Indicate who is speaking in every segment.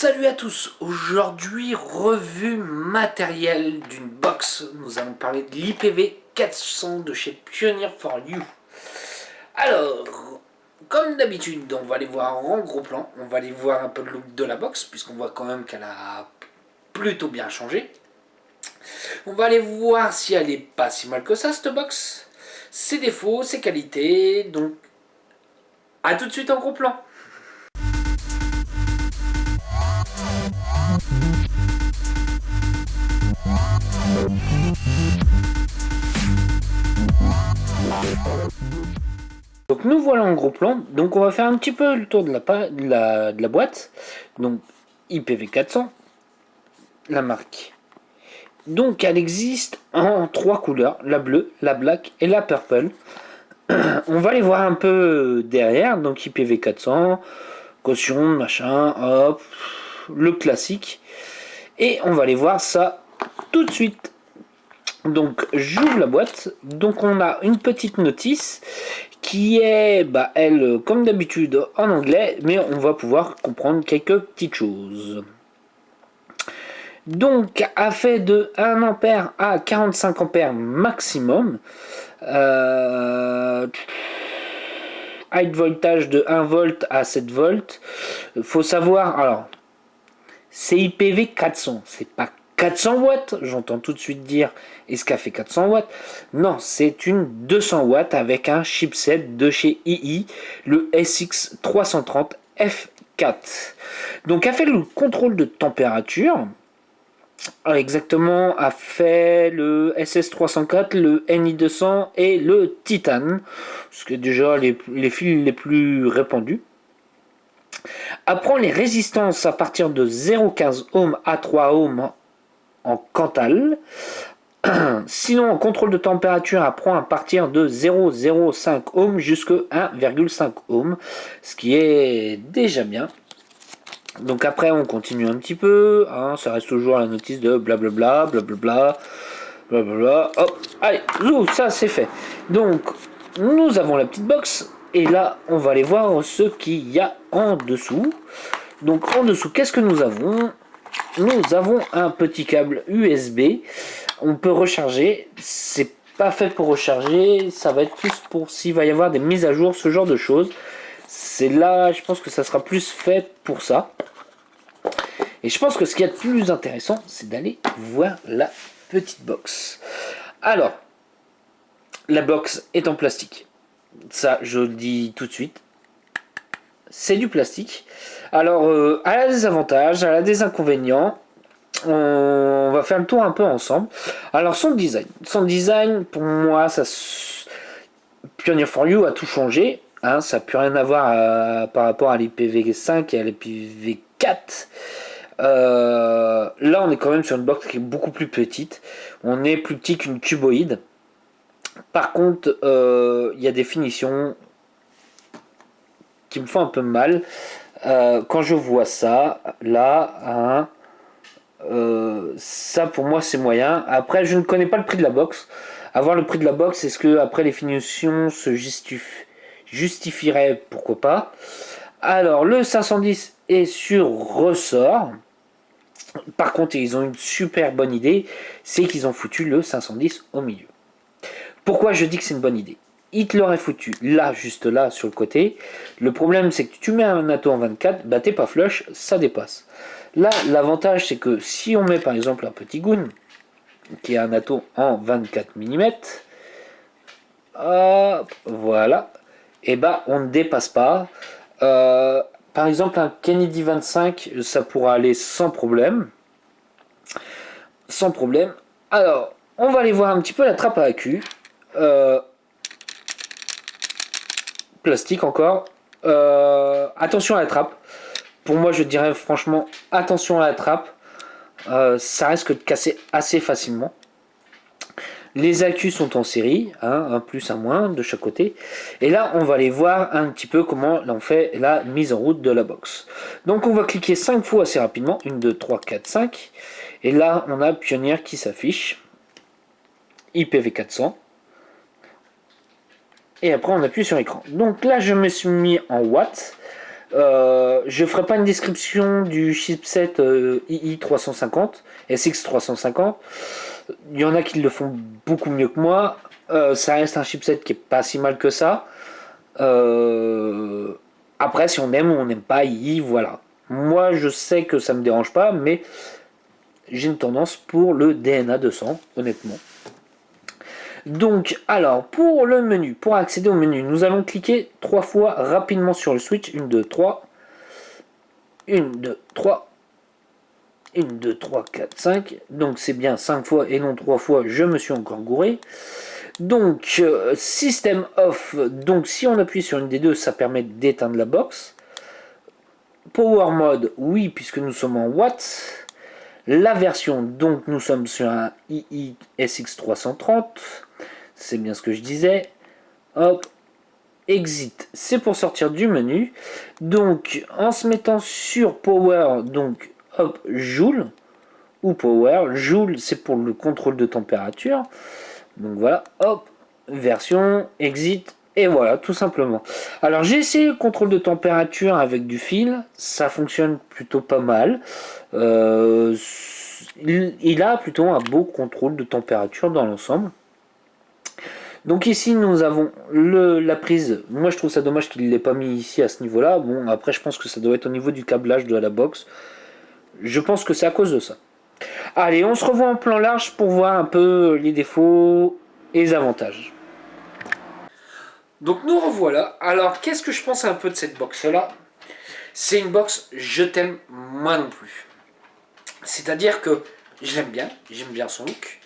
Speaker 1: Salut à tous, aujourd'hui revue matérielle d'une box, nous allons parler de l'IPv 400 de chez Pioneer for You. Alors, comme d'habitude, on va aller voir en gros plan, on va aller voir un peu le look de la box, puisqu'on voit quand même qu'elle a plutôt bien changé. On va aller voir si elle est pas si mal que ça cette box, ses défauts, ses qualités, donc à tout de suite en gros plan. Donc nous voilà en gros plan, donc on va faire un petit peu le tour de la boîte. Donc IPv400, la marque. Donc elle existe en 3 couleurs, la bleue, la black et la purple. On va les voir un peu derrière, donc IPv400, caution, machin, hop, le classique. Et on va aller voir ça tout de suite. Donc j'ouvre la boîte, donc on a une petite notice qui est, elle, comme d'habitude en anglais, mais on va pouvoir comprendre quelques petites choses. Donc a fait de 1 ampère à 45 ampères maximum, high voltage de 1 volt à 7 volts. Faut savoir, alors c'est IPv400, c'est pas 400 watts, j'entends tout de suite dire est-ce qu'elle fait 400 watts? Non, c'est une 200 watts avec un chipset de chez II, le SX330F4. Donc elle fait le contrôle de température, exactement, a fait le SS304, le NI200 et le Titan, ce qui est déjà les fils les plus répandus. Apprend les résistances à partir de 0,15 ohm à 3 ohms en Cantal. Sinon, en contrôle de température, apprend à partir de 0,05 ohm jusqu'à 1,5 ohm, ce qui est déjà bien. Donc après, on continue un petit peu, hein, ça reste toujours la notice de blablabla, blablabla, blablabla. Hop, allez, zou, ça c'est fait. Donc, nous avons la petite box, et là, on va aller voir ce qu'il y a en dessous. Donc, en dessous, qu'est-ce que nous avons? Nous avons un petit câble USB. On peut recharger. C'est pas fait pour recharger. Ça va être plus pour s'il va y avoir des mises à jour, ce genre de choses. C'est là, je pense que ça sera plus fait pour ça. Et je pense que ce qui est le plus intéressant, c'est d'aller voir la petite box. Alors, la box est en plastique. Ça, je le dis tout de suite. C'est du plastique. Alors, elle a des avantages, elle a des inconvénients. On va faire le tour un peu ensemble. Alors, son design. Son design, pour moi, ça Pioneer for You a tout changé. Hein, ça n'a plus rien à voir par rapport à l'IPv5 et à l'IPv4. Là, on est quand même sur une box qui est beaucoup plus petite. On est plus petit qu'une cuboïde. Par contre, il y a des finitions qui me font un peu mal. Quand je vois ça, là, hein, ça pour moi c'est moyen. Après, je ne connais pas le prix de la box. Avoir le prix de la box, est-ce que après les finitions se justifieraient? Pourquoi pas. Alors, le 510 est sur ressort. Par contre, ils ont une super bonne idée, c'est qu'ils ont foutu le 510 au milieu. Pourquoi je dis que c'est une bonne idée? Il te l'aurait foutu là, juste là, sur le côté. Le problème, c'est que tu mets un atto en 24, bah t'es pas flush, ça dépasse. Là, l'avantage, c'est que si on met par exemple un petit goon, qui est un atto en 24 mm, hop, voilà, et bah on ne dépasse pas. Par exemple, un Kennedy 25, ça pourra aller sans problème. Sans problème. Alors, on va aller voir un petit peu la trappe à accu. Plastique encore. Attention à la trappe. Pour moi, je dirais franchement, attention à la trappe. Ça risque de casser assez facilement. Les accus sont en série, hein, un plus, un moins de chaque côté. Et là, on va aller voir un petit peu comment on fait la mise en route de la box. Donc, on va cliquer 5 fois assez rapidement. 1, 2, 3, 4, 5. Et là, on a Pioneer qui s'affiche. IPv400. Et après, on appuie sur écran. Donc là, je me suis mis en watts. Je ferai pas une description du chipset II350, SX350. Il y en a qui le font beaucoup mieux que moi. Ça reste un chipset qui est pas si mal que ça. Euh, Après, si on aime ou on n'aime pas II, voilà. Moi, je sais que ça me dérange pas, mais j'ai une tendance pour le DNA 200, honnêtement. Donc, alors, pour le menu, pour accéder au menu, nous allons cliquer 3 fois rapidement sur le switch. 1, 2, 3. 1, 2, 3. 1, 2, 3, 4, 5. Donc, c'est bien 5 fois et non 3 fois. Je me suis encore gouré. Donc, system off. Donc, si on appuie sur une des deux, ça permet d'éteindre la box. Power mode, oui, puisque nous sommes en watts. La version, donc, nous sommes sur un II SX330. C'est bien ce que je disais. Hop. Exit, c'est pour sortir du menu. Donc, en se mettant sur Power, donc, hop, Joule ou Power. Joule, c'est pour le contrôle de température. Donc voilà, hop, version, exit, et voilà, tout simplement. Alors, j'ai essayé le contrôle de température avec du fil. Ça fonctionne plutôt pas mal. Il a plutôt un beau contrôle de température dans l'ensemble. Donc ici nous avons la prise. Moi je trouve ça dommage qu'il ne l'ait pas mis ici à ce niveau là. Bon après je pense que ça doit être au niveau du câblage de la box. Je pense que c'est à cause de ça. Allez, on se revoit en plan large pour voir un peu les défauts et les avantages. Donc nous revoilà. Alors qu'est-ce que je pense un peu de cette box là? C'est une box je t'aime moi non plus. C'est-à-dire que je l'aime bien, j'aime bien son look.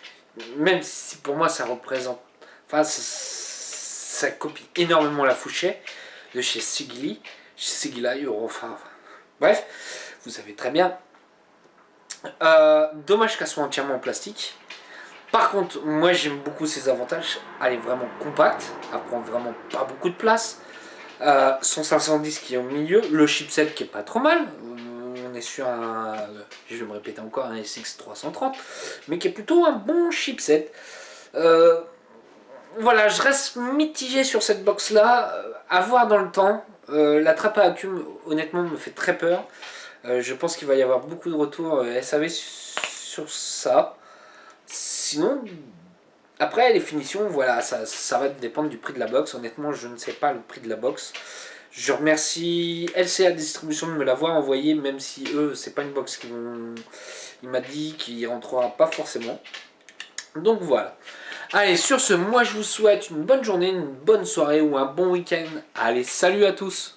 Speaker 1: Même si pour moi ça représente... Enfin ça copie énormément la Fouchet de chez Sigili. Sigili, enfin... Bref, vous savez très bien. Dommage qu'elle soit entièrement en plastique. Par contre, moi j'aime beaucoup ses avantages. Elle est vraiment compacte, elle prend vraiment pas beaucoup de place. Son 510 qui est au milieu, le chipset qui est pas trop mal. On est sur un, je vais me répéter encore, un SX330, mais qui est plutôt un bon chipset. Voilà, je reste mitigé sur cette box là. À voir dans le temps. La trappe à accum, honnêtement, me fait très peur. Je pense qu'il va y avoir beaucoup de retours SAV sur ça. Sinon, après les finitions, voilà, ça va dépendre du prix de la box. Honnêtement, je ne sais pas le prix de la box. Je remercie LCA Distribution de me l'avoir envoyé, même si eux, c'est pas une box qu'ils vont. Il m'a dit qu'il rentrera pas forcément. Donc voilà. Allez, sur ce, moi je vous souhaite une bonne journée, une bonne soirée ou un bon week-end. Allez, salut à tous!